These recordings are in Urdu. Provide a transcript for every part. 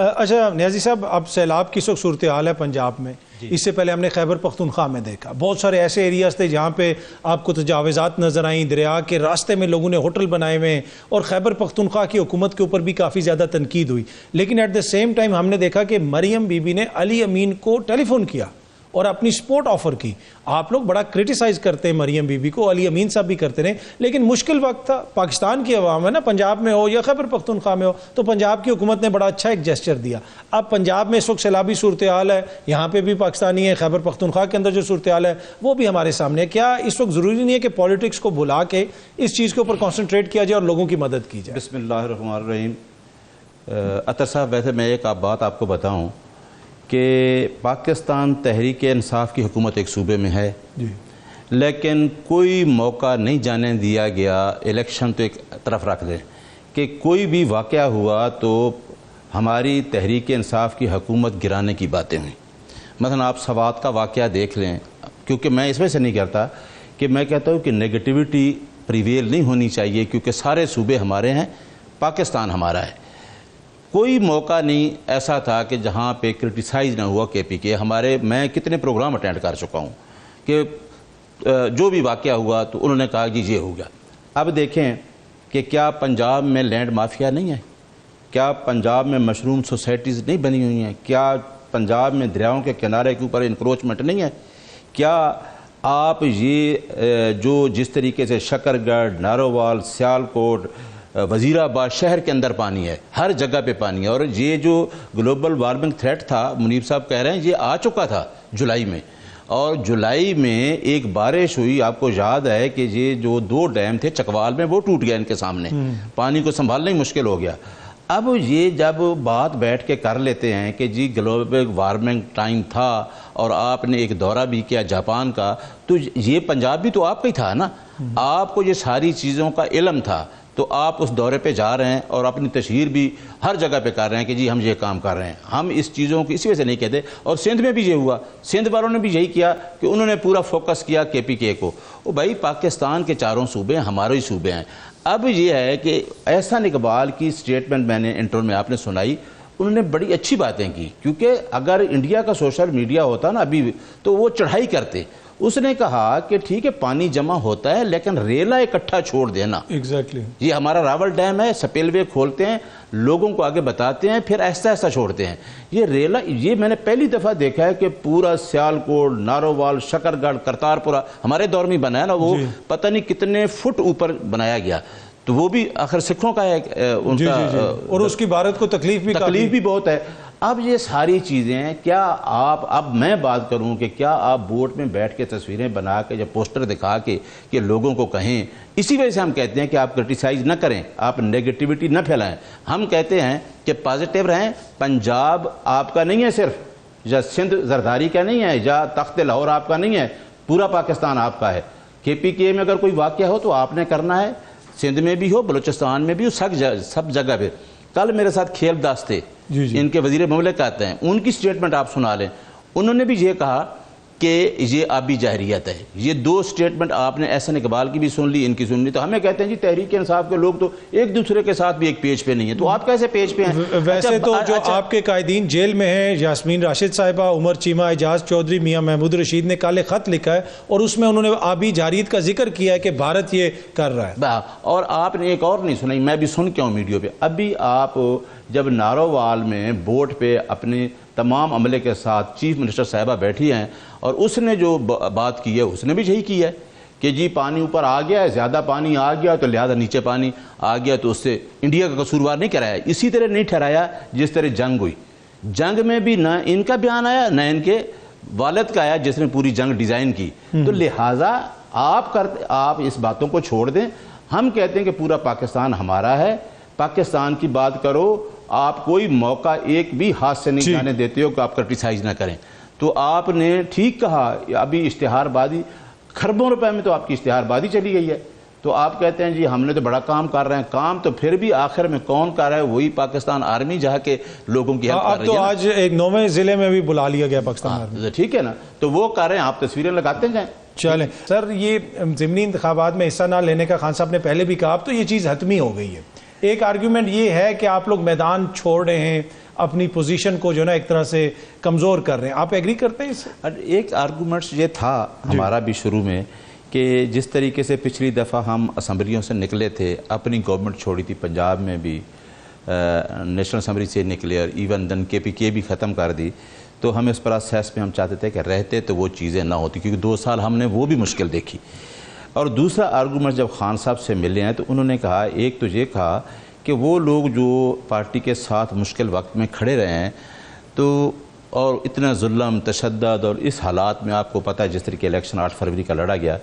اچھا نیازی صاحب، اب سیلاب کی صورتحال ہے پنجاب میں، اس سے پہلے ہم نے خیبر پختونخوا میں دیکھا بہت سارے ایسے ایریاز تھے جہاں پہ آپ کو تجاوزات نظر آئیں، دریا کے راستے میں لوگوں نے ہوٹل بنائے ہوئے ہیں، اور خیبر پختونخوا کی حکومت کے اوپر بھی کافی زیادہ تنقید ہوئی، لیکن ایٹ دا سیم ٹائم ہم نے دیکھا کہ مریم بی بی نے علی امین کو ٹیلی فون کیا اور اپنی سپورٹ آفر کی۔ آپ لوگ بڑا کرٹیسائز کرتے ہیں مریم بی بی کو، علی امین صاحب بھی کرتے رہے، لیکن مشکل وقت تھا، پاکستان کی عوام ہے نا، پنجاب میں ہو یا خیبر پختونخوا میں ہو، تو پنجاب کی حکومت نے بڑا اچھا ایک جیسچر دیا۔ اب پنجاب میں اس وقت سیلابی صورتحال ہے، یہاں پہ بھی پاکستانی ہے، خیبر پختونخوا کے اندر جو صورتحال ہے وہ بھی ہمارے سامنے ہے۔ کیا اس وقت ضروری نہیں ہے کہ پولیٹکس کو بھلا کے اس چیز کے اوپر کانسنٹریٹ کیا جائے اور لوگوں کی مدد کی جائے؟ بسم اللہ الرحمن الرحیم۔ عطر صاحب، ویسے میں ایک بات آپ کو بتاؤں کہ پاکستان تحریک انصاف کی حکومت ایک صوبے میں ہے، لیکن کوئی موقع نہیں جانے دیا گیا، الیکشن تو ایک طرف رکھ دیں، کہ کوئی بھی واقعہ ہوا تو ہماری تحریک انصاف کی حکومت گرانے کی باتیں ہوئیں۔ مثلا آپ سوات کا واقعہ دیکھ لیں، کیونکہ میں اس وجہ سے نہیں کرتا کہ میں کہتا ہوں کہ نیگیٹیوٹی پریویل نہیں ہونی چاہیے، کیونکہ سارے صوبے ہمارے ہیں، پاکستان ہمارا ہے۔ کوئی موقع نہیں ایسا تھا کہ جہاں پہ کرٹیسائز نہ ہوا کے پی کے۔ میں کتنے پروگرام اٹینڈ کر چکا ہوں کہ جو بھی واقعہ ہوا تو انہوں نے کہا جی یہ ہو گیا۔ اب دیکھیں کہ کیا پنجاب میں لینڈ مافیا نہیں ہے؟ کیا پنجاب میں مشروم سوسائٹیز نہیں بنی ہوئی ہیں؟ کیا پنجاب میں دریاؤں کے کنارے کے اوپر انکروچمنٹ نہیں ہے؟ کیا آپ یہ جو جس طریقے سے شکر گڑھ، نارووال، سیالکوٹ، وزیر آباد شہر کے اندر پانی ہے، ہر جگہ پہ پانی ہے، اور یہ جو گلوبل وارمنگ تھریٹ تھا، منیب صاحب کہہ رہے ہیں یہ آ چکا تھا جولائی میں، اور جولائی میں ایک بارش ہوئی، آپ کو یاد ہے کہ یہ جو 2 ڈیم تھے چکوال میں وہ ٹوٹ گیا ان کے سامنے، پانی کو سنبھالنا ہی مشکل ہو گیا۔ اب یہ جب بات بیٹھ کے کر لیتے ہیں کہ جی گلوبل وارمنگ ٹائم تھا اور آپ نے ایک دورہ بھی کیا جاپان کا، تو یہ پنجاب بھی تو آپ کا ہی تھا نا، آپ کو یہ ساری چیزوں کا علم تھا، تو آپ اس دورے پہ جا رہے ہیں اور اپنی تشہیر بھی ہر جگہ پہ کر رہے ہیں کہ جی ہم یہ کام کر رہے ہیں۔ ہم اس چیزوں کو اسی وجہ سے نہیں کہتے، اور سندھ میں بھی یہ ہوا، سندھ والوں نے بھی یہی کیا کہ انہوں نے پورا فوکس کیا کے پی کے کو۔ بھائی پاکستان کے چاروں صوبے ہمارے ہی صوبے ہیں۔ اب یہ ہے کہ احسان اقبال کی سٹیٹمنٹ میں نے انٹرو میں آپ نے سنائی، انہوں نے بڑی اچھی باتیں کی، کیونکہ اگر انڈیا کا سوشل میڈیا ہوتا نا ابھی تو وہ چڑھائی کرتے۔ اس نے کہا کہ ٹھیک ہے پانی جمع ہوتا ہے لیکن ریلا اکٹھا چھوڑ دینا۔ ایگزیکٹلی، یہ ہمارا راول ڈیم ہے، سپیل وے کھولتے ہیں، لوگوں کو آگے بتاتے ہیں، پھر ایسا ایسا چھوڑتے ہیں۔ یہ ریلا، یہ میں نے پہلی دفعہ دیکھا ہے کہ پورا سیالکوٹ، نارووال، شکر گڑھ، کرتارپورہ ہمارے دور میں بنا ہے نا، وہ پتہ نہیں کتنے فٹ اوپر بنایا گیا، تو وہ بھی آخر سکھوں کا ہے ان کا، اور اس کی بھارت کو تکلیف بھی بہت ہے۔ اب یہ ساری چیزیں کیا آپ، اب میں بات کروں کہ کیا آپ بورڈ میں بیٹھ کے تصویریں بنا کے یا پوسٹر دکھا کے کہ لوگوں کو کہیں، اسی وجہ سے ہم کہتے ہیں کہ آپ کرٹیسائز نہ کریں، آپ نیگیٹیوٹی نہ پھیلائیں۔ ہم کہتے ہیں کہ پازیٹیو رہیں، پنجاب آپ کا نہیں ہے صرف، یا سندھ زرداری کا نہیں ہے، یا تخت لاہور آپ کا نہیں ہے، پورا پاکستان آپ کا ہے۔ کے پی کے میں اگر کوئی واقعہ ہو تو آپ نے کرنا ہے، سندھ میں بھی ہو، بلوچستان میں بھی ہو، سب جگہ پہ۔ کل میرے ساتھ کھیل داس تھے، ان کے وزیر مملکت ہیں، ان کی سٹیٹمنٹ آپ سنا لیں، انہوں نے بھی یہ کہا کہ یہ آبی جاہریت ہے۔ یہ 2 سٹیٹمنٹ آپ نے احسان اقبال کی بھی سن لی، ان کی سن لی، تو ہمیں کہتے ہیں جی تحریک انصاف کے لوگ تو ایک دوسرے کے ساتھ بھی ایک پیج پہ نہیں ہیں، تو آپ کیسے پیج پہ ہیں؟ ویسے تو جو آپ کے قائدین جیل میں ہیں، یاسمین راشد صاحبہ، عمر چیمہ، اعجاز چودھری، میاں محمود رشید نے کل ایک خط لکھا ہے اور اس میں انہوں نے آبی جاہریت کا ذکر کیا ہے کہ بھارت یہ کر رہا ہے۔ اور آپ نے ایک اور نہیں سنائی، میں بھی سن کے ہوں ویڈیو پہ، ابھی آپ جب نارووال میں بورڈ پہ اپنے تمام عملے کے ساتھ چیف منسٹر صاحبہ بیٹھی ہیں، اور اس نے جو بات کی ہے اس نے بھی یہی کی ہے کہ جی پانی اوپر آ گیا ہے، زیادہ پانی آ گیا تو لہذا نیچے پانی آ گیا، تو اس سے انڈیا کا قصوروار نہیں کرایا، اسی طرح نہیں ٹھہرایا جس طرح جنگ ہوئی۔ جنگ میں بھی نہ ان کا بیان آیا نہ ان کے والد کا آیا جس نے پوری جنگ ڈیزائن کی، تو لہٰذا آپ اس باتوں کو چھوڑ دیں۔ ہم کہتے ہیں کہ پورا پاکستان ہمارا ہے، پاکستان کی بات کرو، آپ کوئی موقع ایک بھی ہاتھ سے نہیں جانے دیتے ہو کہ آپ کرٹیسائز نہ کریں۔ تو آپ نے ٹھیک کہا، ابھی اشتہار بازی کھربوں روپے میں تو آپ کی اشتہار بازی چلی گئی ہے، تو آپ کہتے ہیں جی ہم نے تو بڑا کام کر رہے ہیں، کام تو پھر بھی آخر میں کون کر رہا ہے؟ وہی پاکستان آرمی جہاں کے لوگوں کی ہیلپ کر رہی ہے۔ اب تو آج ایک 9ویں ضلع میں بھی بلا لیا گیا پاکستان آرمی، ٹھیک ہے نا، تو وہ کر رہے ہیں، آپ تصویریں لگاتے جائیں۔ چلیں سر، یہ ضمنی انتخابات میں حصہ نہ لینے کا خان صاحب نے پہلے بھی کہا، اب تو یہ چیز حتمی ہو گئی ہے۔ ایک آرگیومنٹ یہ ہے کہ آپ لوگ میدان چھوڑ رہے ہیں، اپنی پوزیشن کو جو نا ایک طرح سے کمزور کر رہے ہیں. آپ ایگری کرتے ہیں اس سے؟ ایک آرگومنٹس یہ تھا ہمارا بھی شروع میں کہ جس طریقے سے پچھلی دفعہ ہم اسمبلیوں سے نکلے تھے, اپنی گورنمنٹ چھوڑی تھی, پنجاب میں بھی نیشنل اسمبلی سے نکلے اور ایون دن KPK بھی ختم کر دی, تو ہم اس پروسیس میں ہم چاہتے تھے کہ رہتے تو وہ چیزیں نہ ہوتی, کیونکہ 2 سال ہم نے وہ بھی مشکل دیکھی. اور دوسرا آرگومنٹ جب خان صاحب سے ملے ہیں تو انہوں نے کہا, ایک تو یہ کہا کہ وہ لوگ جو پارٹی کے ساتھ مشکل وقت میں کھڑے رہے ہیں تو اور اتنا ظلم تشدد اور اس حالات میں آپ کو پتہ ہے جس طریقے الیکشن 8 فروری کا لڑا گیا,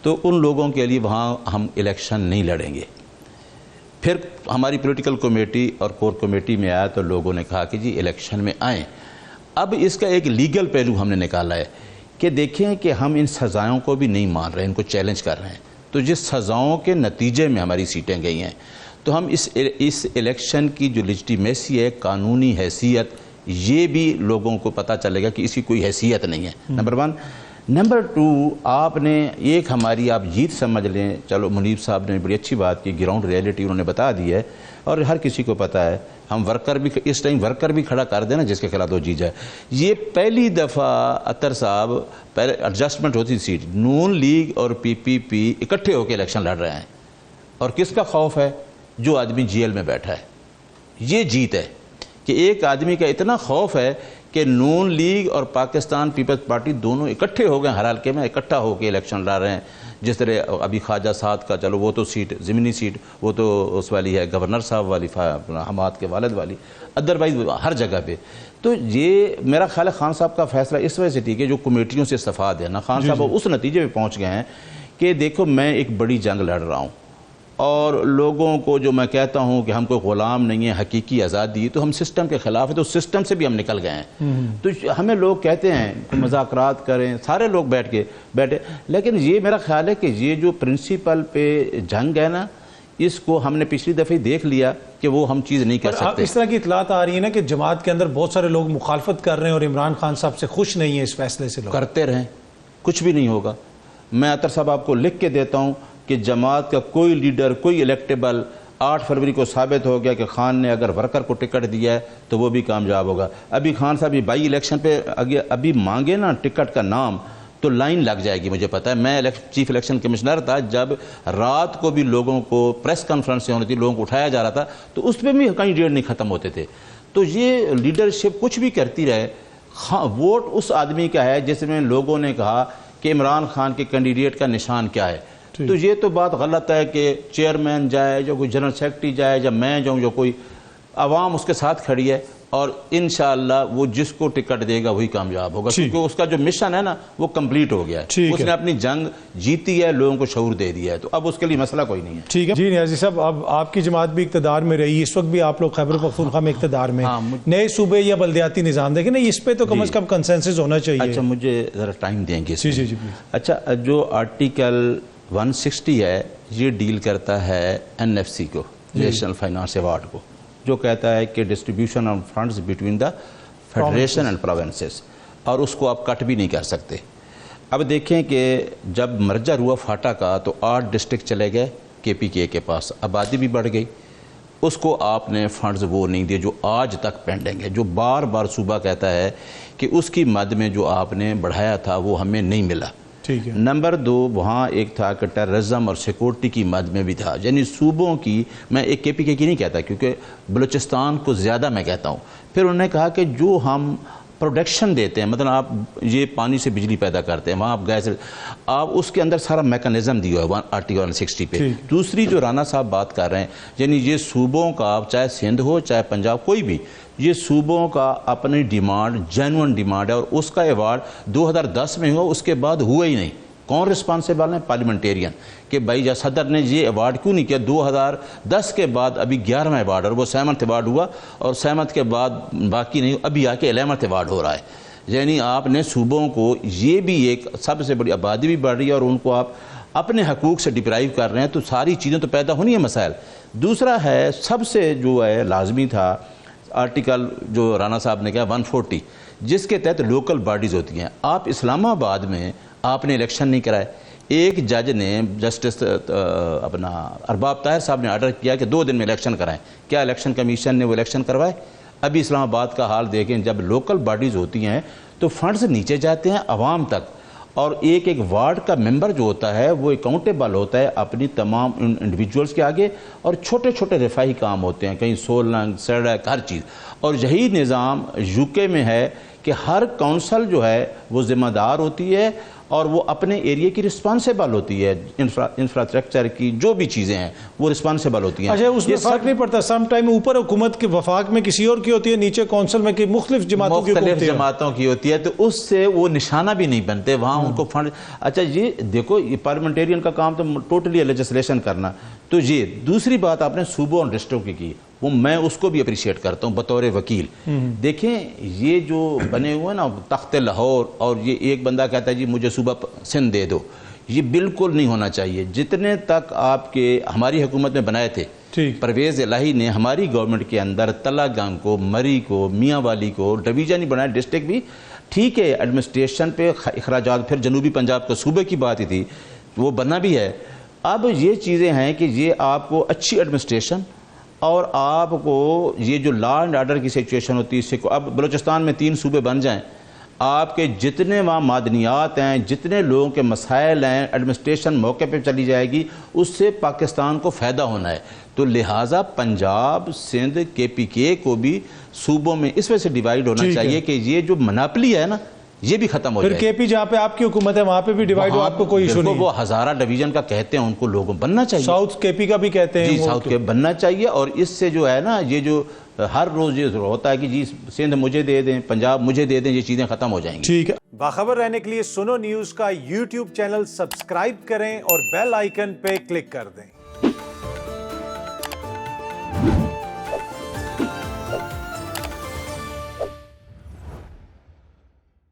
تو ان لوگوں کے لیے وہاں ہم الیکشن نہیں لڑیں گے. پھر ہماری پولیٹیکل کمیٹی اور کور کمیٹی میں آیا تو لوگوں نے کہا کہ جی الیکشن میں آئیں. اب اس کا ایک لیگل پہلو ہم نے نکالا ہے کہ دیکھیں کہ ہم ان سزاؤں کو بھی نہیں مان رہے, ان کو چیلنج کر رہے ہیں. تو جس سزاؤں کے نتیجے میں ہماری سیٹیں گئی ہیں, تو ہم اس الیکشن کی جو لیجٹیمیسی ہے, قانونی حیثیت, یہ بھی لوگوں کو پتہ چلے گا کہ اس کی کوئی حیثیت نہیں ہے. نمبر 1. نمبر 2, آپ نے ایک ہماری آپ جیت سمجھ لیں, چلو منیب صاحب نے بڑی اچھی بات کی, گراؤنڈ ریئلٹی انہوں نے بتا دی ہے اور ہر کسی کو پتہ ہے. ہم ورکر بھی اس ٹائم ورکر بھی کھڑا کر دینا جس کے خلاف وہ جیت جائے. یہ پہلی دفعہ اطہر صاحب پہلے ایڈجسٹمنٹ ہوتی سیٹ, نون لیگ اور PPP اکٹھے ہو کے الیکشن لڑ رہے ہیں, اور کس کا خوف ہے؟ جو آدمی جیل میں بیٹھا ہے. یہ جیت ہے کہ ایک آدمی کا اتنا خوف ہے کہ نون لیگ اور پاکستان پیپلز پارٹی دونوں اکٹھے ہو گئے, ہر حلقے میں اکٹھا ہو کے الیکشن لڑ رہے ہیں. جس طرح ابھی خواجہ سعد کا, چلو وہ تو سیٹ ضمنی سیٹ وہ تو اس والی ہے گورنر صاحب والی, حماد کے والد والی, ادروائز ہر جگہ پہ. تو یہ میرا خیال ہے خان صاحب کا فیصلہ اس وجہ سے ٹھیک ہے جو کمیٹیوں سے استفاد ہے نا. خان صاحب اس نتیجے پہ پہنچ گئے ہیں کہ دیکھو میں ایک بڑی جنگ لڑ رہا ہوں, اور لوگوں کو جو میں کہتا ہوں کہ ہم کوئی غلام نہیں ہے, حقیقی آزادی, تو ہم سسٹم کے خلاف ہیں, تو سسٹم سے بھی ہم نکل گئے ہیں. تو ہمیں لوگ کہتے ہیں مذاکرات کریں, سارے لوگ بیٹھے, لیکن یہ میرا خیال ہے کہ یہ جو پرنسپل پہ جنگ ہے نا, اس کو ہم نے پچھلی دفعہ دیکھ لیا کہ وہ ہم چیز نہیں کر سکتے. اس طرح کی اطلاعات آ رہی ہے نا کہ جماعت کے اندر بہت سارے لوگ مخالفت کر رہے ہیں اور عمران خان صاحب سے خوش نہیں ہیں اس فیصلے سے. کرتے رہیں, کچھ بھی نہیں ہوگا. میں اطہر صاحب آپ کو لکھ کے دیتا ہوں کہ جماعت کا کوئی لیڈر, کوئی الیکٹیبل 8 فروری کو ثابت ہو گیا کہ خان نے اگر ورکر کو ٹکٹ دیا ہے تو وہ بھی کامیاب ہوگا. ابھی خان صاحب یہ بائی الیکشن پہ ابھی مانگے نا ٹکٹ کا نام تو لائن لگ جائے گی. مجھے پتہ ہے, میں چیف الیکشن کمشنر تھا جب رات کو بھی لوگوں کو پریس کانفرنس سے ہونی تھی, لوگوں کو اٹھایا جا رہا تھا, تو اس پہ بھی کہیں ڈیڑھ نہیں ختم ہوتے تھے. تو یہ لیڈرشپ کچھ بھی کرتی رہے, ووٹ اس آدمی کا ہے جس میں لوگوں نے کہا کہ عمران خان کے کینڈیڈیٹ کا نشان کیا ہے. تو یہ تو بات غلط ہے کہ چیئرمین جائے, جو کوئی جنرل سیکرٹری جائے, یا میں جاؤں, جو کوئی عوام اس کے ساتھ کھڑی ہے, اور انشاءاللہ وہ جس کو ٹکٹ دے گا وہی کامیاب ہوگا, کیونکہ اس کا جو مشن ہے نا وہ کمپلیٹ ہو گیا ہے. اس نے اپنی جنگ جیتی ہے, لوگوں کو شعور دے دیا ہے, تو اب اس کے لیے مسئلہ کوئی نہیں ہے. ٹھیک ہے جی نیازی صاحب, اب آپ کی جماعت بھی اقتدار میں رہی, اس وقت بھی آپ لوگ خیبر پختونخوا میں اقتدار میں, نئے صوبے یا بلدیاتی نظام دیکھیں نا, اس پہ تو کم از کم کنسنسس ہونا چاہیے. اچھا مجھے ذرا ٹائم دیں گے. جی جی. اچھا, جو آرٹیکل 160 ہے یہ ڈیل کرتا ہے NFC کو, نیشنل فائنانس ایوارڈ کو, جو کہتا ہے کہ distribution of funds between the federation and provinces, اور اس کو آپ کٹ بھی نہیں کر سکتے. اب دیکھیں کہ جب مرجر ہوا فاٹا کا تو 8 ڈسٹرکٹ چلے گئے KPK کے پاس, آبادی بھی بڑھ گئی, اس کو آپ نے فنڈز وہ نہیں دیے جو آج تک پینڈنگ ہے, جو بار بار صوبہ کہتا ہے کہ اس کی مد میں جو آپ نے بڑھایا تھا وہ ہمیں نہیں ملا. نمبر 2, وہاں ایک تھا کہ ٹیررزم اور سیکورٹی کی مد میں بھی تھا, یعنی صوبوں کی, میں ایک KPK کی نہیں کہتا کیونکہ بلوچستان کو زیادہ میں کہتا ہوں. پھر انہوں نے کہا کہ جو ہم پروڈکشن دیتے ہیں, مطلب آپ یہ پانی سے بجلی پیدا کرتے ہیں, وہاں آپ گیس, آپ اس کے اندر سارا میکانزم دیا ہے آرٹیکل 160 پہ. دوسری جو رانا صاحب بات کر رہے ہیں, یعنی یہ صوبوں کا, چاہے سندھ ہو چاہے پنجاب, کوئی بھی, یہ صوبوں کا اپنی ڈیمانڈ, جینون ڈیمانڈ ہے, اور اس کا ایوارڈ 2010 میں ہوا, اس کے بعد ہوا ہی نہیں. کون رسپانسیبل ہے؟ پارلیمنٹیرین, کہ بھائی جا صدر نے یہ ایوارڈ کیوں نہیں کیا. 2010 کے بعد ابھی 11واں ایوارڈ, اور وہ 7th ایوارڈ ہوا, اور 7th کے بعد باقی نہیں, ابھی آ کے 11th ایوارڈ ہو رہا ہے. یعنی آپ نے صوبوں کو, یہ بھی ایک سب سے بڑی آبادی بھی بڑھ رہی ہے, اور ان کو آپ اپنے حقوق سے ڈپرائیو کر رہے ہیں, تو ساری چیزیں تو پیدا ہونی ہیں مسائل. دوسرا ہے سب سے جو ہے لازمی تھا آرٹیکل جو رانا صاحب نے کہا 140, جس کے تحت لوکل باڈیز ہوتی ہیں. آپ اسلام آباد میں آپ نے الیکشن نہیں کرائے. ایک جج نے, جسٹس اپنا ارباب طاہر صاحب نے آرڈر کیا کہ 2 دن میں الیکشن کرائیں. کیا الیکشن کمیشن نے وہ الیکشن کروائے؟ ابھی اسلام آباد کا حال دیکھیں، جب لوکل باڈیز ہوتی ہیں تو فنڈز نیچے جاتے ہیں عوام تک، اور ایک ایک وارڈ کا ممبر جو ہوتا ہے وہ اکاؤنٹیبل ہوتا ہے اپنی تمام انڈیویجولز کے آگے، اور چھوٹے چھوٹے رفاہی کام ہوتے ہیں، کہیں سولنگ سڑک ہر چیز. اور یہی نظام یو کے میں ہے کہ ہر کونسل جو ہے وہ ذمہ دار ہوتی ہے اور وہ اپنے ایریے کی رسپانسیبل ہوتی ہے، انفراسٹرکچر کی جو بھی چیزیں ہیں وہ رسپانسیبل ہوتی ہیں. اچھا، اس میں فرق نہیں پڑتا سم ٹائم اوپر حکومت کے وفاق میں کسی اور کی ہوتی ہے، نیچے کونسل میں مختلف جماعتوں کی ہوتی ہے، تو اس سے وہ نشانہ بھی نہیں بنتے وہاں ان کو فنڈ. اچھا یہ دیکھو، یہ پارلیمنٹیرین کا کام تو ٹوٹلی لیجسلیشن کرنا. تو یہ دوسری بات آپ نے صوبوں اور ڈسٹرکٹ کی، وہ میں اس کو بھی اپریشیٹ کرتا ہوں بطور وکیل. دیکھیں یہ جو بنے ہوئے نا تخت لاہور، اور یہ ایک بندہ کہتا ہے جی مجھے صوبہ سندھ دے دو، یہ بالکل نہیں ہونا چاہیے. جتنے تک آپ کے ہماری حکومت میں بنائے تھے، پرویز الہی نے ہماری گورنمنٹ کے اندر تلہ گنگ کو، مری کو، میاں والی کو ڈویژن ہی بنایا، ڈسٹرکٹ بھی ٹھیک ہے، ایڈمنسٹریشن پہ اخراجات. پھر جنوبی پنجاب کو صوبے کی بات ہی تھی، وہ بننا بھی ہے. اب یہ چیزیں ہیں کہ یہ آپ کو اچھی ایڈمنسٹریشن اور آپ کو یہ جو لا اینڈ آرڈر کی سچویشن ہوتی ہے، اس سے اب بلوچستان میں 3 صوبے بن جائیں، آپ کے جتنے وہاں معدنیات ہیں، جتنے لوگوں کے مسائل ہیں، ایڈمنسٹریشن موقع پہ چلی جائے گی، اس سے پاکستان کو فائدہ ہونا ہے. تو لہٰذا پنجاب، سندھ، KPK کو بھی صوبوں میں اس وجہ سے ڈیوائیڈ ہونا چاہیے کہ یہ جو مناپلی ہے نا یہ بھی ختم ہو جائے. پھر KP جہاں پہ آپ کی حکومت ہے وہاں پہ بھی ڈیوائیڈ ہو، آپ کو کوئی ایشو نہیں. وہ ہزارہ ڈویژن کا کہتے ہیں، ان کو لوگوں بننا چاہیے. ساؤتھ KP کا بھی کہتے ہیں، جی ساؤتھ کے بننا چاہیے. اور اس سے جو ہے نا یہ جو ہر روز یہ ہوتا ہے کہ جی سندھ مجھے دے دیں، پنجاب مجھے دے دیں، یہ چیزیں ختم ہو جائیں گی. ٹھیک ہے. باخبر رہنے کے لیے سنو نیوز کا YouTube چینل سبسکرائب کریں اور بیل آئیکن پہ کلک کر دیں.